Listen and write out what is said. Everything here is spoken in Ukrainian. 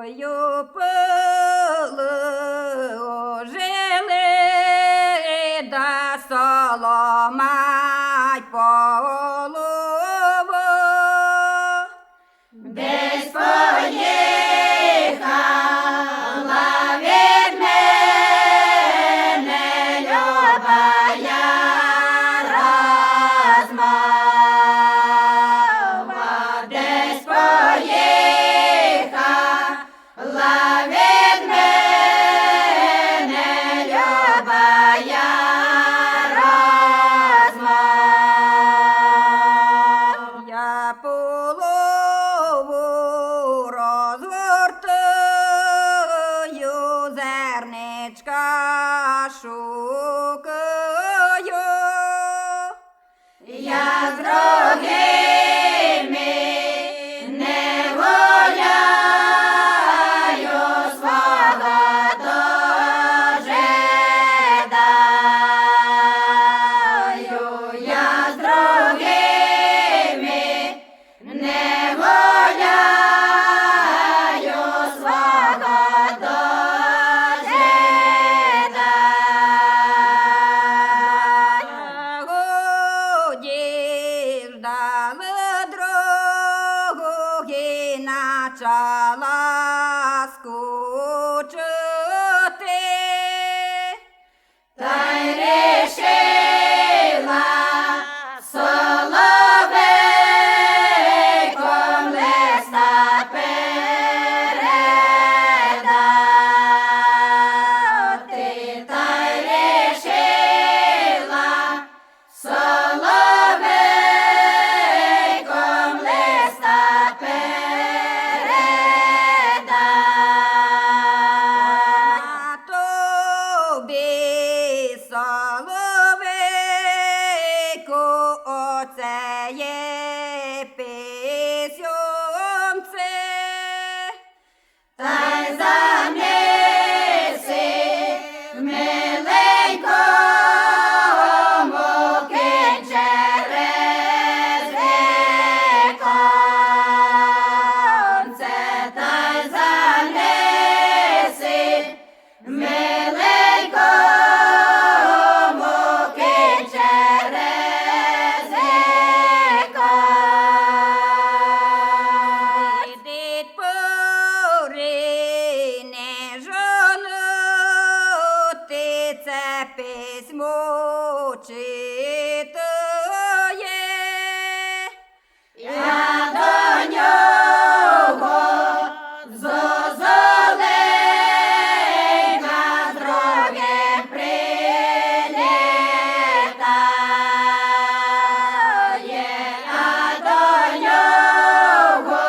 Ой, положили, да соломать по голову. Десь поїхала від мене любая розмова. Десь поїхала від мене любая розмова. Я полову розгортаю, зерничка шукаю. Я з другими не гуляю, свого дожидаю. Я з другими не гуляю, свого дожидаю. Годі ждали другої, начала скучити, та й решила соловейком листа передати, та й решила соловейком листа передати. Тобі, соловейку, оце є письомце, та й занеси миленькому через віконце, та й занеси миленькому через віконце. Ідіть порине жонути, це письмо читає. Я до нього зозоленька з другим прилітає. Я до нього